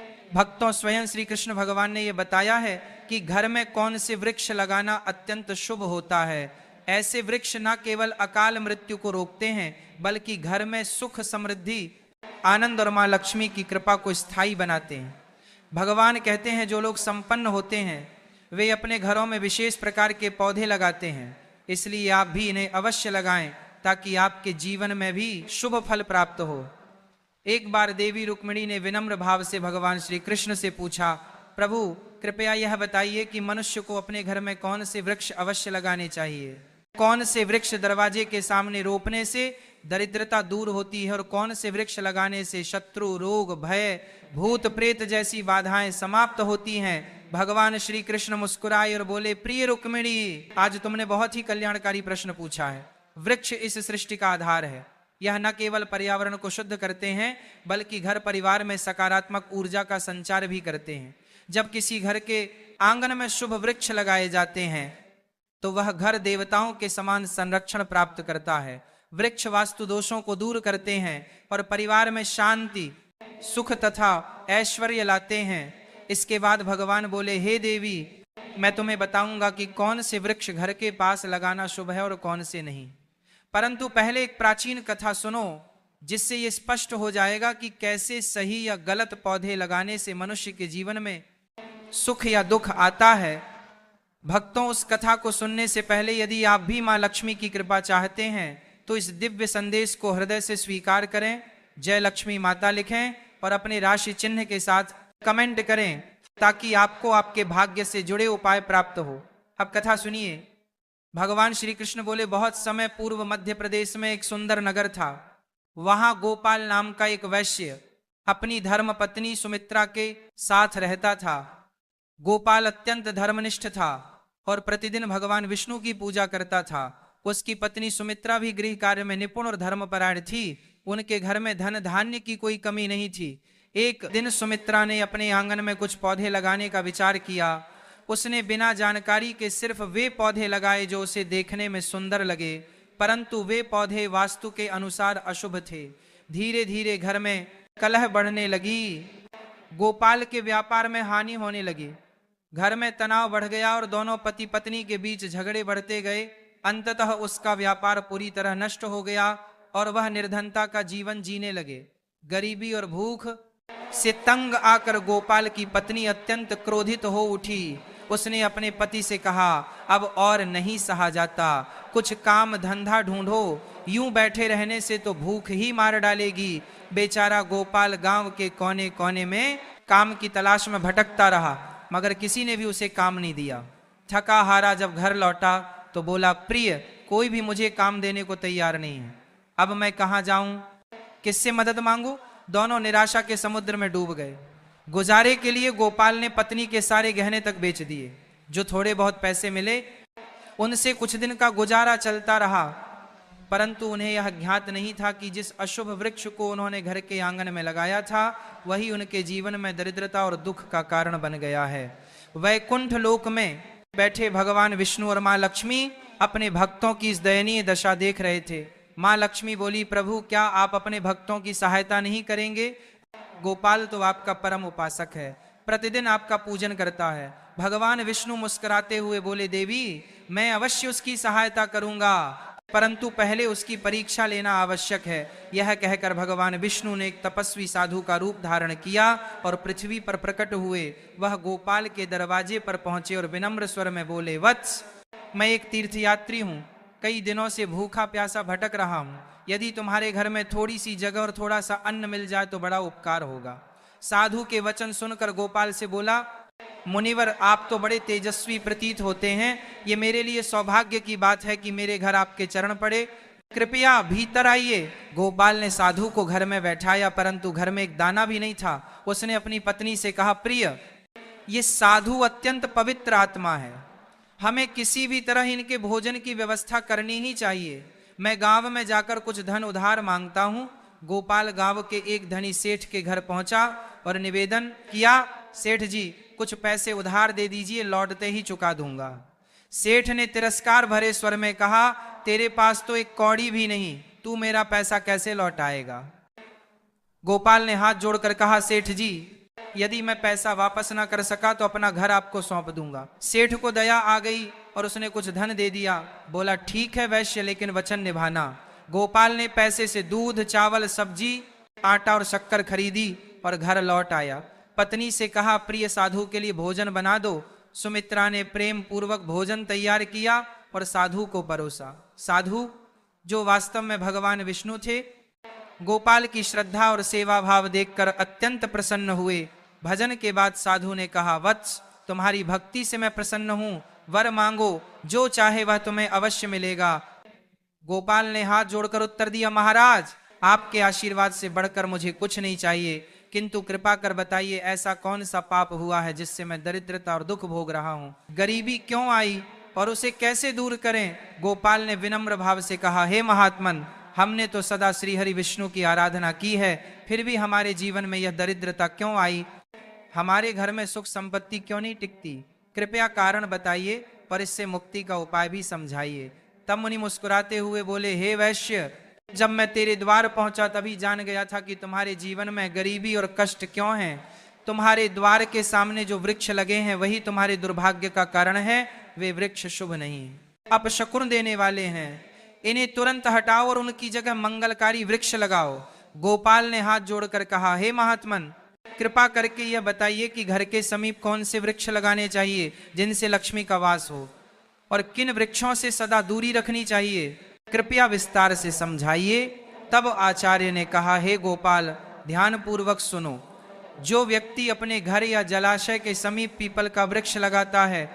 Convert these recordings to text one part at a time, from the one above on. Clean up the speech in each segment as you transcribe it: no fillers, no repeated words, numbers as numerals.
भक्तों, स्वयं श्री कृष्ण भगवान ने यह बताया है कि घर में कौन से वृक्ष लगाना अत्यंत शुभ होता है। ऐसे वृक्ष न केवल अकाल मृत्यु को रोकते हैं, बल्कि घर में सुख, समृद्धि, आनंद और मां लक्ष्मी की कृपा को स्थायी बनाते हैं। भगवान कहते हैं जो लोग संपन्न होते हैं वे अपने घरों में विशेष प्रकार के पौधे लगाते हैं, इसलिए आप भी इन्हें अवश्य लगाएं ताकि आपके जीवन में भी शुभ फल प्राप्त हो। एक बार देवी रुक्मिणी ने विनम्र भाव से भगवान श्री कृष्ण से पूछा, प्रभु कृपया यह बताइए कि मनुष्य को अपने घर में कौन से वृक्ष अवश्य लगाने चाहिए, कौन से वृक्ष दरवाजे के सामने रोपने से दरिद्रता दूर होती है और कौन से वृक्ष लगाने से शत्रु, रोग, भय, भूत प्रेत जैसी बाधाएं समाप्त होती हैं। भगवान श्री कृष्ण मुस्कुराए और बोले, प्रिय रुक्मिणी, आज तुमने बहुत ही कल्याणकारी प्रश्न पूछा है। वृक्ष इस सृष्टि का आधार है। यह न केवल पर्यावरण को शुद्ध करते हैं बल्कि घर परिवार में सकारात्मक ऊर्जा का संचार भी करते हैं। जब किसी घर के आंगन में शुभ वृक्ष लगाए जाते हैं तो वह घर देवताओं के समान संरक्षण प्राप्त करता है। वृक्ष वास्तु दोषों को दूर करते हैं और परिवार में शांति, सुख तथा ऐश्वर्य लाते हैं। इसके बाद भगवान बोले, हे देवी, मैं तुम्हें बताऊंगा कि कौन से वृक्ष घर के पास लगाना शुभ है और कौन से नहीं। परंतु पहले एक प्राचीन कथा सुनो, जिससे यह स्पष्ट हो जाएगा कि कैसे सही या गलत पौधे लगाने से मनुष्य के जीवन में सुख या दुख आता है। भक्तों, उस कथा को सुनने से पहले यदि आप भी मां लक्ष्मी की कृपा चाहते हैं तो इस दिव्य संदेश को हृदय से स्वीकार करें, जय लक्ष्मी माता लिखें और अपने राशि चिन्ह के साथ कमेंट करें ताकि आपको आपके भाग्य से जुड़े उपाय प्राप्त हो। अब कथा सुनिए। भगवान श्री कृष्ण बोले, बहुत समय पूर्व मध्य प्रदेश में एक सुंदर नगर था। वहां गोपाल नाम का एक वैश्य अपनी धर्म पत्नी सुमित्रा के साथ रहता था। गोपाल अत्यंत धर्मनिष्ठ था और प्रतिदिन भगवान विष्णु की पूजा करता था। उसकी पत्नी सुमित्रा भी गृह कार्य में निपुण और धर्मपरायण थी। उनके घर में धन धान्य की कोई कमी नहीं थी। एक दिन सुमित्रा ने अपने आंगन में कुछ पौधे लगाने का विचार किया। उसने बिना जानकारी के सिर्फ वे पौधे लगाए जो उसे देखने में सुंदर लगे, परंतु वे पौधे वास्तु के अनुसार अशुभ थे। धीरे धीरे घर में कलह बढ़ने लगी। गोपाल के व्यापार में हानि होने लगी। घर में तनाव बढ़ गया और दोनों पति पत्नी के बीच झगड़े बढ़ते गए। अंततः उसका व्यापार पूरी तरह नष्ट हो गया और वह निर्धनता का जीवन जीने लगे। गरीबी और भूख से तंग आकर गोपाल की पत्नी अत्यंत क्रोधित हो उठी। उसने अपने पति से कहा, अब और नहीं सहा जाता, कुछ काम धंधा ढूंढो, यूं बैठे रहने से तो भूख ही मार डालेगी। बेचारा गोपाल गांव के कोने कोने में काम की तलाश में भटकता रहा, मगर किसी ने भी उसे काम नहीं दिया। थका हारा जब घर लौटा तो बोला, प्रिय, कोई भी मुझे काम देने को तैयार नहीं है। अब मैं कहाँ जाऊं, किससे मदद मांगू? दोनों निराशा के समुद्र में डूब गए। गुजारे के लिए गोपाल ने पत्नी के सारे गहने तक बेच दिए। जो थोड़े बहुत पैसे मिले उनसे कुछ दिन का गुजारा चलता रहा, परंतु उन्हें यह ज्ञात नहीं था कि जिस अशुभ वृक्ष को उन्होंने घर के आंगन में लगाया था वही उनके जीवन में दरिद्रता और दुख का कारण बन गया है। वैकुंठ लोक में बैठे भगवान विष्णु और मां लक्ष्मी अपने भक्तों की इस दयनीय दशा देख रहे थे। मां लक्ष्मी बोली, प्रभु, क्या आप अपने भक्तों की सहायता नहीं करेंगे? गोपाल तो आपका परम उपासक है, प्रतिदिन आपका पूजन करता है। भगवान विष्णु मुस्कुराते हुए बोले, देवी, मैं अवश्य उसकी सहायता करूंगा, परंतु पहले उसकी परीक्षा लेना आवश्यक है। यह कहकर भगवान विष्णु ने एक तपस्वी साधु का रूप धारण किया और पृथ्वी पर प्रकट हुए। वह गोपाल के दरवाजे पर पहुंचे और विनम्र स्वर में बोले, वत्स, मैं एक तीर्थयात्री हूँ, कई दिनों से भूखा प्यासा भटक रहा हूँ। यदि तुम्हारे घर में थोड़ी सी जगह और थोड़ा सा अन्न मिल जाए तो बड़ा उपकार होगा। साधु के वचन सुनकर गोपाल से बोला, मुनिवर, आप तो बड़े तेजस्वी प्रतीत होते हैं। ये मेरे लिए सौभाग्य की बात है कि मेरे घर आपके चरण पड़े। कृपया भीतर आइए। गोपाल ने साधु को घर में बैठाया, परंतु घर में एक दाना भी नहीं था। उसने अपनी पत्नी से कहा, प्रिय, ये साधु अत्यंत पवित्र आत्मा है, हमें किसी भी तरह इनके भोजन की व्यवस्था करनी ही चाहिए। मैं गांव में जाकर कुछ धन उधार मांगता हूँ। गोपाल गांव के एक धनी सेठ के घर पहुंचा और निवेदन किया, सेठ जी, कुछ पैसे उधार दे दीजिए, लौटते ही चुका दूंगा। सेठ ने तिरस्कार भरे स्वर में कहा, तेरे पास तो एक कौड़ी भी नहीं, तू मेरा पैसा कैसे लौटाएगा? गोपाल ने हाथ जोड़कर कहा, सेठ जी, यदि मैं पैसा वापस ना कर सका तो अपना घर आपको सौंप दूंगा। सेठ को दया आ गई और उसने कुछ धन दे दिया। बोला ठीक है वैश्य, लेकिन वचन निभाना। गोपाल ने पैसे से दूध, चावल, सब्जी, आटा और शक्कर खरीदी और घर लौट आया। पत्नी से कहा प्रिय साधु के लिए भोजन बना दो। सुमित्रा ने प्रेम पूर्वक भोजन तैयार किया और साधु को परोसा। साधु जो वास्तव में भगवान विष्णु थे, गोपाल की श्रद्धा और सेवा भाव देखकर अत्यंत प्रसन्न हुए। भजन के बाद साधु ने कहा वत्स, तुम्हारी भक्ति से मैं प्रसन्न हूं, वर मांगो, जो चाहे वह तुम्हें अवश्य मिलेगा। गोपाल ने हाथ जोड़कर उत्तर दिया महाराज, आपके आशीर्वाद से बढ़कर मुझे कुछ नहीं चाहिए, किंतु कृपा कर बताइए ऐसा कौन सा पाप हुआ है जिससे मैं दरिद्रता और दुख भोग रहा हूं। गरीबी क्यों आई और उसे कैसे दूर करें। गोपाल ने विनम्र भाव से कहा हे महात्मन, हमने तो सदा श्री हरि विष्णु की आराधना की है, फिर भी हमारे जीवन में यह दरिद्रता क्यों आई, हमारे घर में सुख संपत्ति क्यों नहीं टिकती, कृपया कारण बताइए पर इससे मुक्ति का उपाय भी समझाइए। तब मुनि मुस्कुराते हुए बोले हे वैश्य, जब मैं तेरे द्वार पहुंचा तभी जान गया था कि तुम्हारे जीवन में गरीबी और कष्ट क्यों हैं। तुम्हारे द्वार के सामने जो वृक्ष लगे हैं वही तुम्हारे दुर्भाग्य का कारण है, वे वृक्ष शुभ नहीं, अपशकुन देने वाले हैं, इन्हें तुरंत हटाओ और उनकी जगह मंगलकारी वृक्ष लगाओ। गोपाल ने हाथ जोड़कर कहा हे महात्मन, कृपा करके यह बताइए कि घर के समीप कौन से वृक्ष लगाने चाहिए जिनसे लक्ष्मी का वास हो, और किन वृक्षों से सदा दूरी रखनी चाहिए, कृपया विस्तार से समझाइए। तब आचार्य ने कहा हे गोपाल, ध्यान पूर्वक सुनो। जो व्यक्ति अपने घर या जलाशय के समीप पीपल का वृक्ष लगाता है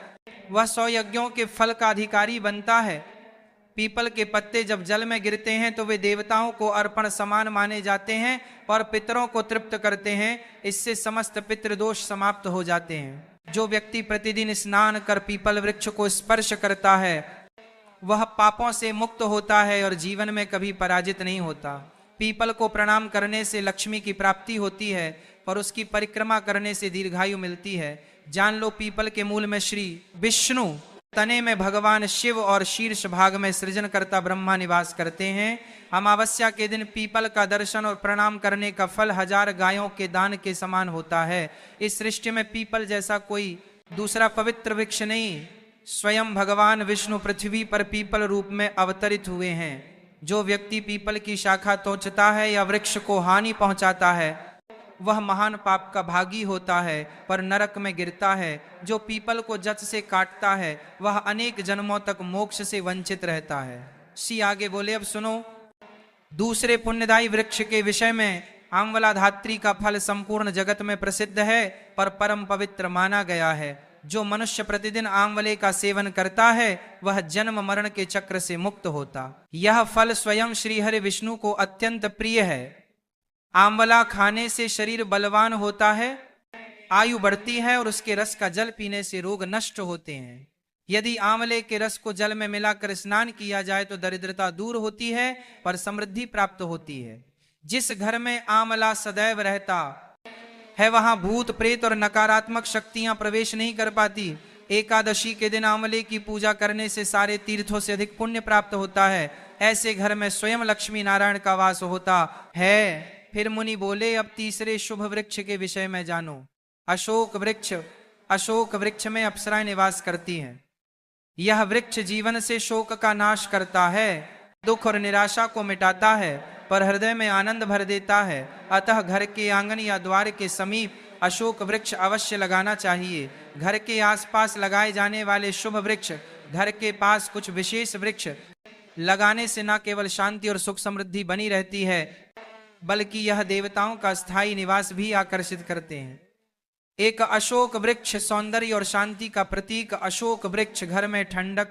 वह 100 यज्ञों के फल का अधिकारी बनता है। पीपल के पत्ते जब जल में गिरते हैं तो वे देवताओं को अर्पण समान माने जाते हैं और पितरों को तृप्त करते हैं, इससे समस्त पितृदोष समाप्त हो जाते हैं। जो व्यक्ति प्रतिदिन स्नान कर पीपल वृक्ष को स्पर्श करता है वह पापों से मुक्त होता है और जीवन में कभी पराजित नहीं होता। पीपल को प्रणाम करने से लक्ष्मी की प्राप्ति होती है और उसकी परिक्रमा करने से दीर्घायु मिलती है। जान लो पीपल के मूल में श्री विष्णु, तने में भगवान शिव और शीर्ष भाग में सृजनकर्ता ब्रह्मा निवास करते हैं। अमावस्या के दिन पीपल का दर्शन और प्रणाम करने का फल 1000 गायों के दान के समान होता है। इस सृष्टि में पीपल जैसा कोई दूसरा पवित्र वृक्ष नहीं। स्वयं भगवान विष्णु पृथ्वी पर पीपल रूप में अवतरित हुए हैं। जो व्यक्ति पीपल की शाखा तोड़ता है या वृक्ष को हानि पहुंचाता है वह महान पाप का भागी होता है पर नरक में गिरता है। जो पीपल को जच से काटता है वह अनेक जन्मों तक मोक्ष से वंचित रहता है। सी आगे बोले अब सुनो, दूसरे पुण्यदायी वृक्ष के विषय में आंवला धात्री का फल संपूर्ण जगत में प्रसिद्ध है पर परम पवित्र माना गया है। जो मनुष्य प्रतिदिन आंवले का सेवन करता है वह जन्म मरण के चक्र से मुक्त होता। यह फल स्वयं श्री हरि विष्णु को अत्यंत प्रिय है। आंवला खाने से शरीर बलवान होता है, आयु बढ़ती है और उसके रस का जल पीने से रोग नष्ट होते हैं। यदि आंवले के रस को जल में मिलाकर स्नान किया जाए तो दरिद्रता दूर होती है पर समृद्धि प्राप्त होती है। जिस घर में आंवला सदैव रहता है वहां भूत प्रेत और नकारात्मक शक्तियां प्रवेश नहीं कर पाती। एकादशी के दिन आंवले की पूजा करने से सारे तीर्थों से अधिक पुण्य प्राप्त होता है। ऐसे घर में स्वयं लक्ष्मी नारायण का वास होता है। फिर मुनि बोले अब तीसरे शुभ वृक्ष के विषय में जानो। अशोक वृक्ष। अशोक वृक्ष में अप्सराएं निवास करती हैं। यह वृक्ष जीवन से शोक का नाश करता है, दुख और निराशा को मिटाता है पर हृदय में आनंद भर देता है। अतः घर के आंगन या द्वार के समीप अशोक वृक्ष अवश्य लगाना चाहिए। घर के आसपास लगाए जाने वाले शुभ वृक्ष, घर के पास कुछ विशेष वृक्ष लगाने से न केवल शांति और सुख समृद्धि बनी रहती है बल्कि यह देवताओं का स्थायी निवास भी आकर्षित करते हैं। एक अशोक वृक्ष सौंदर्य और शांति का प्रतीक। अशोक वृक्ष घर में ठंडक,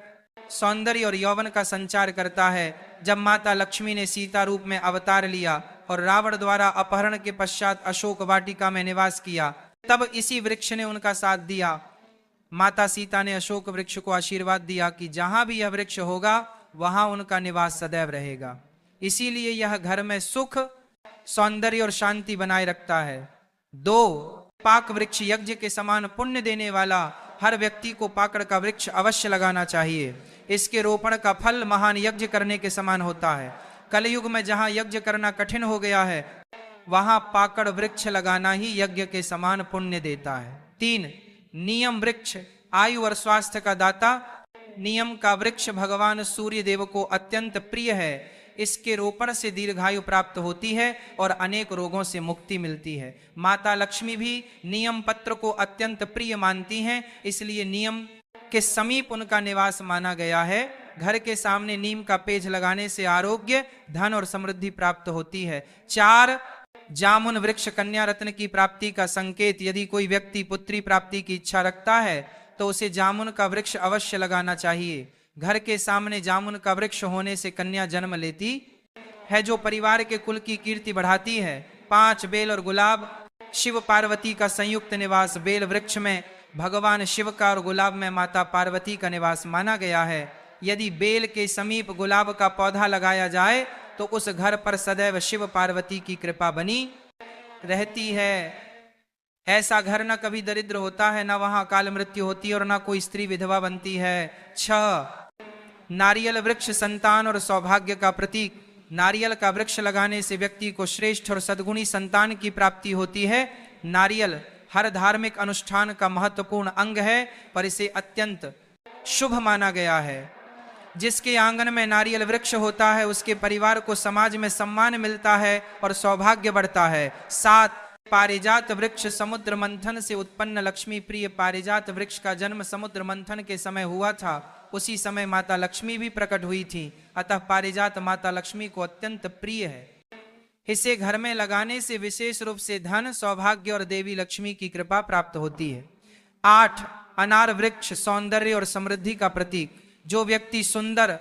सौंदर्य और यौवन का संचार करता है। जब माता लक्ष्मी ने सीता रूप में अवतार लिया और रावण द्वारा अपहरण के पश्चात अशोक वाटिका में निवास किया तब इसी वृक्ष ने उनका साथ दिया। माता सीता ने अशोक वृक्ष को आशीर्वाद दिया कि जहां भी यह वृक्ष होगा वहां उनका निवास सदैव रहेगा। इसीलिए यह घर में सुख, सौंदर्य और शांति बनाए रखता है। 2. पाक वृक्ष यज्ञ के समान पुण्य देने वाला। हर व्यक्ति को पाकड़ का वृक्ष अवश्य लगाना चाहिए। इसके रोपण का फल महान यज्ञ करने के समान होता है। कलयुग में जहां यज्ञ करना कठिन हो गया है वहां पाकड़ वृक्ष लगाना ही यज्ञ के समान पुण्य देता है। 3, नियम वृक्ष आयु और स्वास्थ्य का दाता। नियम का वृक्ष भगवान सूर्य देव को अत्यंत प्रिय है। इसके रोपण से दीर्घायु प्राप्त होती है और अनेक रोगों से मुक्ति मिलती है। माता लक्ष्मी भी नियम पत्र को अत्यंत प्रिय मानती हैं, इसलिए नियम के समीप उनका निवास माना गया है। घर के सामने नीम का पेज लगाने से आरोग्य, धन और समृद्धि प्राप्त होती है। 4, जामुन वृक्ष कन्या रत्न की प्राप्ति का संकेत। यदि कोई व्यक्ति पुत्री प्राप्ति की इच्छा रखता है तो उसे जामुन का वृक्ष अवश्य लगाना चाहिए। घर के सामने जामुन का वृक्ष होने से कन्या जन्म लेती है, जो परिवार के कुल की कीर्ति बढ़ाती है। 5, बेल और गुलाब शिव पार्वती का संयुक्त निवास। बेल वृक्ष में भगवान शिव का और गुलाब में माता पार्वती का निवास माना गया है। यदि बेल के समीप गुलाब का पौधा लगाया जाए तो उस घर पर सदैव शिव पार्वती की कृपा बनी रहती है। ऐसा घर न कभी दरिद्र होता है, न वहां अकाल मृत्यु होती है और न कोई स्त्री विधवा बनती है। 6, नारियल वृक्ष संतान और सौभाग्य का प्रतीक। नारियल का वृक्ष लगाने से व्यक्ति को श्रेष्ठ और सद्गुणी संतान की प्राप्ति होती है। नारियल हर धार्मिक अनुष्ठान का महत्वपूर्ण अंग है, पर इसे अत्यंत शुभ माना गया है। जिसके आंगन में नारियल वृक्ष होता है उसके परिवार को समाज में सम्मान मिलता है और सौभाग्य बढ़ता है। 7, पारिजात वृक्ष समुद्र मंथन से उत्पन्न लक्ष्मी प्रिय। पारिजात वृक्ष का जन्म समुद्र मंथन के समय हुआ था। उसी समय माता लक्ष्मी भी प्रकट हुई थी, अतः पारिजात माता लक्ष्मी को अत्यंत प्रिय है। इसे घर में लगाने से विशेष रूप से धन, सौभाग्य और देवी लक्ष्मी की कृपा प्राप्त होती है। 8, अनार वृक्ष सौंदर्य और समृद्धि का प्रतीक। जो व्यक्ति सुंदर,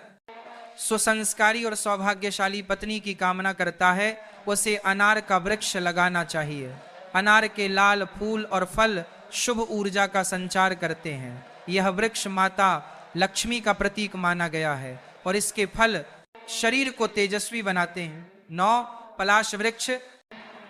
सुसंस्कारी और सौभाग्यशाली पत्नी की कामना करता है उसे अनार का वृक्ष लगाना चाहिए। अनार के लाल फूल और फल शुभ ऊर्जा का संचार करते हैं। यह वृक्ष माता लक्ष्मी का प्रतीक माना गया है और इसके फल शरीर को तेजस्वी बनाते हैं। 9, पलाश वृक्ष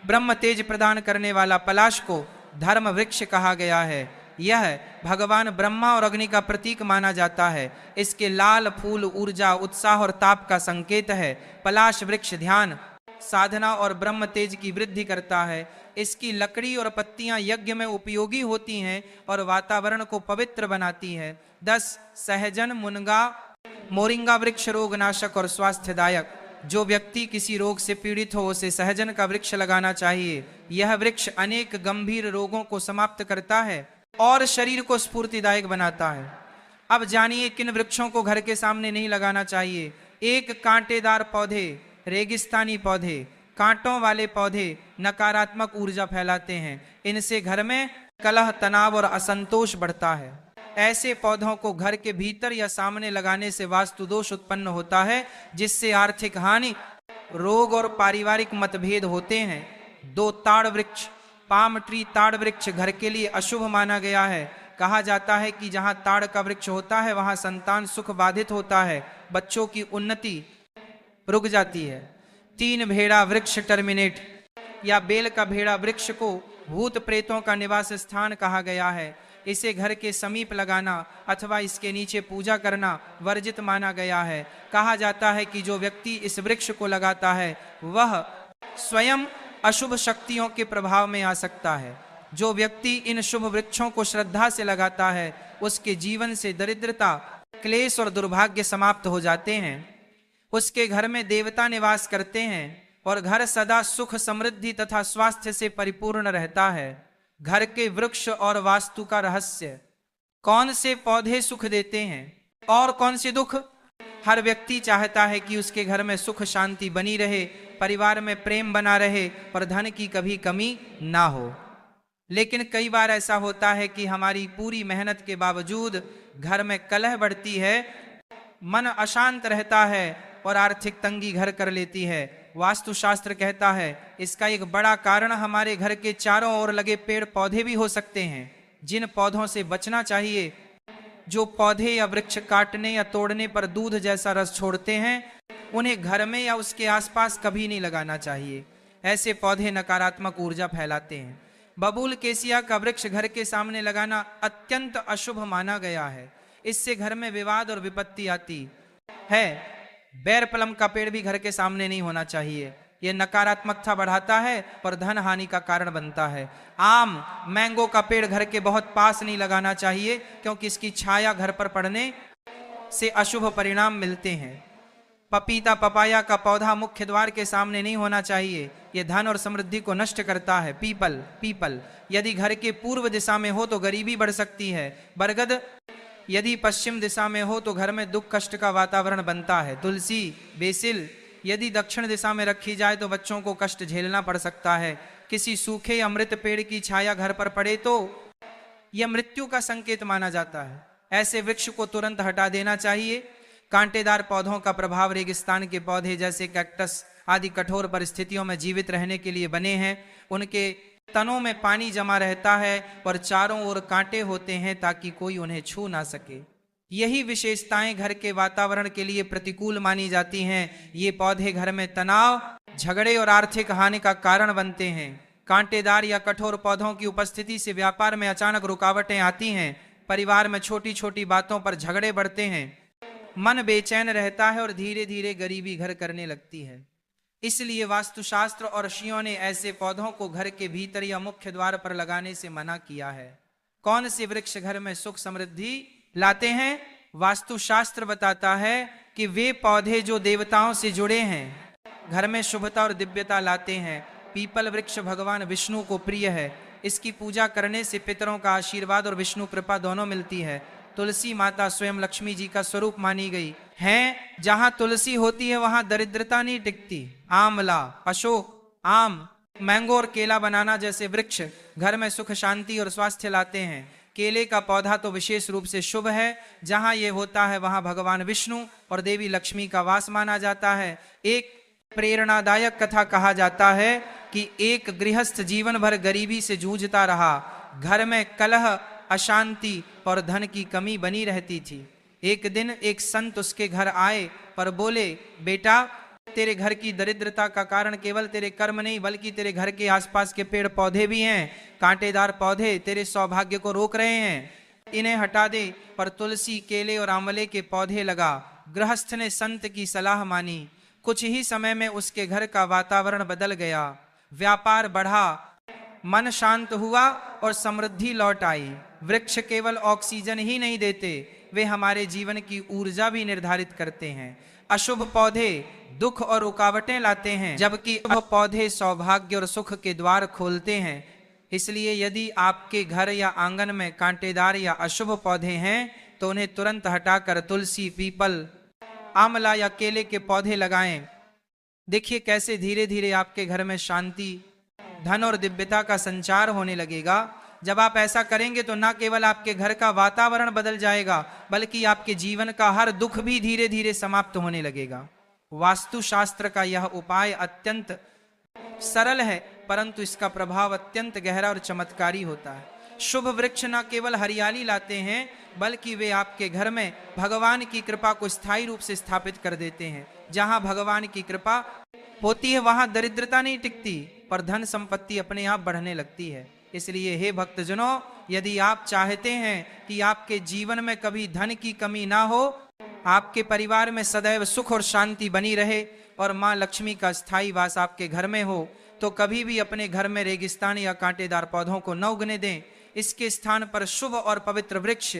ब्रह्म तेज प्रदान करने वाला पलाश को धर्म वृक्ष कहा गया है। यह भगवान ब्रह्मा और अग्नि का प्रतीक माना जाता है। इसके लाल फूल ऊर्जा, उत्साह और ताप का संकेत है। पलाश वृक्ष ध्यान, साधना और ब्रह्म तेज की वृद्धि करता है। इसकी लकड़ी और पत्तियां यज्ञ में उपयोगी होती हैं और वातावरण को पवित्र बनाती है। 10, सहजन मुनगा मोरिंगा वृक्ष रोगनाशक और स्वास्थ्यदायक। जो व्यक्ति किसी रोग से पीड़ित हो उसे सहजन का वृक्ष लगाना चाहिए। यह वृक्ष अनेक गंभीर रोगों को समाप्त करता है और शरीर को स्फूर्तिदायक बनाता है। अब जानिए किन वृक्षों को घर के सामने नहीं लगाना चाहिए। 1, कांटेदार पौधे, रेगिस्तानी पौधे। कांटों वाले पौधे नकारात्मक ऊर्जा फैलाते हैं। इनसे घर में कलह, तनाव और असंतोष बढ़ता है। ऐसे पौधों को घर के भीतर या सामने लगाने से वास्तु दोष उत्पन्न होता है, जिससे आर्थिक हानि, रोग और पारिवारिक मतभेद होते हैं। 2, ताड़ वृक्ष पाम ट्री। ताड़ वृक्ष घर के लिए अशुभ माना गया है। कहा जाता है कि जहां ताड़ का वृक्ष होता है वहां संतान सुख बाधित होता है, बच्चों की उन्नति रुक जाती है। 3, भेड़ा वृक्ष टर्मिनेट या बेल का भेड़ा वृक्ष को भूत प्रेतों का निवास स्थान कहा गया है। इसे घर के समीप लगाना अथवा इसके नीचे पूजा करना वर्जित माना गया है। कहा जाता है कि जो व्यक्ति इस वृक्ष को लगाता है वह स्वयं अशुभ शक्तियों के प्रभाव में आ सकता है। जो व्यक्ति इन शुभ वृक्षों को श्रद्धा से लगाता है उसके जीवन से दरिद्रता, क्लेश और दुर्भाग्य समाप्त हो जाते हैं। उसके घर में देवता निवास करते हैं और घर सदा सुख, समृद्धि तथा स्वास्थ्य से परिपूर्ण रहता है। घर के वृक्ष और वास्तु का रहस्य। कौन से पौधे सुख देते हैं और कौन से दुख? हर व्यक्ति चाहता है कि उसके घर में सुख शांति बनी रहे, परिवार में प्रेम बना रहे और धन की कभी कमी ना हो। लेकिन कई बार ऐसा होता है कि हमारी पूरी मेहनत के बावजूद घर में कलह बढ़ती है, मन अशांत रहता है और आर्थिक तंगी घर कर लेती है। वास्तुशास्त्र कहता है इसका एक बड़ा कारण हमारे घर के चारों ओर लगे पेड़ पौधे भी हो सकते हैं। जिन पौधों से बचना चाहिए, जो पौधे या वृक्ष काटने या तोड़ने पर दूध जैसा रस छोड़ते हैं, उन्हें घर में या उसके आसपास कभी नहीं लगाना चाहिए। ऐसे पौधे नकारात्मक ऊर्जा फैलाते हैं। बबूल केसिया का वृक्ष घर के सामने लगाना अत्यंत अशुभ माना गया है। इससे घर में विवाद और विपत्ति आती है। बैर पलम का पेड़ भी घर के सामने नहीं होना चाहिए। यह नकारात्मकता बढ़ाता है और धन हानि का कारण बनता है। आम, मैंगो का पेड़ घर के बहुत पास नहीं लगाना चाहिए, क्योंकि इसकी छाया घर पर पड़ने से अशुभ परिणाम मिलते हैं। पपीता, पपाया का पौधा मुख्य द्वार के सामने नहीं होना चाहिए, यह धन और समृद्धि को नष्ट करता है। पीपल यदि घर के पूर्व दिशा में हो तो गरीबी बढ़ सकती है। बरगद यदि पश्चिम दिशा में हो तो घर में दुख कष्ट का वातावरण बनता है। तुलसी, बेसिल यदि दक्षिण दिशा में रखी जाए तो बच्चों को कष्ट झेलना पड़ सकता है। किसी सूखे या मृत पेड़ की छाया घर पर पड़े तो यह मृत्यु का संकेत माना जाता है। ऐसे वृक्ष को तुरंत हटा देना चाहिए। कांटेदार पौधों का प्रभाव रेगिस्तान के पौधे जैसे कैक्टस आदि कठोर परिस्थितियों में जीवित रहने के लिए बने हैं। उनके तनों में पानी जमा रहता है और चारों ओर कांटे होते हैं ताकि कोई उन्हें छू ना सके। यही विशेषताएं घर के वातावरण के लिए प्रतिकूल मानी जाती हैं। ये पौधे घर में तनाव, झगड़े और आर्थिक हानि का कारण बनते हैं। कांटेदार या कठोर पौधों की उपस्थिति से व्यापार में अचानक रुकावटें आती हैं। परिवार में छोटी छोटी बातों पर झगड़े बढ़ते हैं। मन बेचैन रहता है और धीरे धीरे गरीबी घर करने लगती है। इसलिए वास्तुशास्त्र और ऋषियों ने ऐसे पौधों को घर के भीतर या मुख्य द्वार पर लगाने से मना किया है। कौन से वृक्ष घर में सुख समृद्धि लाते हैं? वास्तुशास्त्र बताता है कि वे पौधे जो देवताओं से जुड़े हैं, घर में शुभता और दिव्यता लाते हैं। पीपल वृक्ष भगवान विष्णु को प्रिय है। इसकी पूजा करने से पितरों का आशीर्वाद और विष्णु कृपा दोनों मिलती है। तुलसी माता स्वयं लक्ष्मी जी का स्वरूप मानी गई है। जहां तुलसी होती है वहां दरिद्रता नहीं टिकती। आंवला, अशोक, आम, मैंगो और केला बनाना जैसे वृक्ष घर में सुख, शांति और स्वास्थ्य लाते हैं। केले का पौधा तो विशेष रूप से शुभ है। जहां ये होता है वहां भगवान विष्णु और देवी लक्ष्मी का वास माना जाता है। एक प्रेरणादायक कथा कहा जाता है कि एक गृहस्थ जीवन भर गरीबी से जूझता रहा। घर में कलह, अशांति और धन की कमी बनी रहती थी। एक दिन एक संत उसके घर आए पर बोले, बेटा, तेरे घर की दरिद्रता का कारण केवल तेरे कर्म नहीं बल्कि तेरे घर के आसपास के पेड़ पौधे भी हैं। कांटेदार पौधे तेरे सौभाग्य को रोक रहे हैं, इन्हें हटा दे। पर तुलसी, केले और आंवले के पौधे लगा। गृहस्थ ने संत की सलाह मानी। कुछ ही समय में उसके घर का वातावरण बदल गया। व्यापार बढ़ा, मन शांत हुआ और समृद्धि लौट आई। वृक्ष केवल ऑक्सीजन ही नहीं देते, वे हमारे जीवन की ऊर्जा भी निर्धारित करते हैं। अशुभ पौधे दुख और रुकावटें लाते हैं, जबकि शुभ पौधे सौभाग्य और सुख के द्वार खोलते हैं। इसलिए यदि आपके घर या आंगन में कांटेदार या अशुभ पौधे हैं तो उन्हें तुरंत हटाकर तुलसी, पीपल, आंवला या केले के पौधे लगाएं। देखिए कैसे धीरे धीरे आपके घर में शांति, धन और दिव्यता का संचार होने लगेगा। जब आप ऐसा करेंगे तो न केवल आपके घर का वातावरण बदल जाएगा बल्कि आपके जीवन का हर दुख भी धीरे धीरे समाप्त होने लगेगा। वास्तुशास्त्र का यह उपाय अत्यंत सरल है, परंतु इसका प्रभाव अत्यंत गहरा और चमत्कारी होता है। शुभ वृक्ष न केवल हरियाली लाते हैं बल्कि वे आपके घर में भगवान की कृपा को स्थायी रूप से स्थापित कर देते हैं। जहां भगवान की कृपा होती है वहां दरिद्रता नहीं टिकती पर धन संपत्ति अपने आप बढ़ने लगती है। इसलिए हे भक्तजनों, यदि आप चाहते हैं कि आपके जीवन में कभी धन की कमी ना हो, आपके परिवार में सदैव सुख और शांति बनी रहे और मां लक्ष्मी का स्थायी वास आपके घर में हो, तो कभी भी अपने घर में रेगिस्तान या कांटेदार पौधों को न उगने दें। इसके स्थान पर शुभ और पवित्र वृक्ष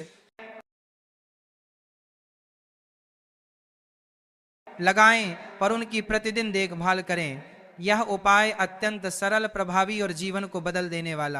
लगाएं पर उनकी प्रतिदिन देखभाल करें। यह उपाय अत्यंत सरल, प्रभावी और जीवन को बदल देने वाला है।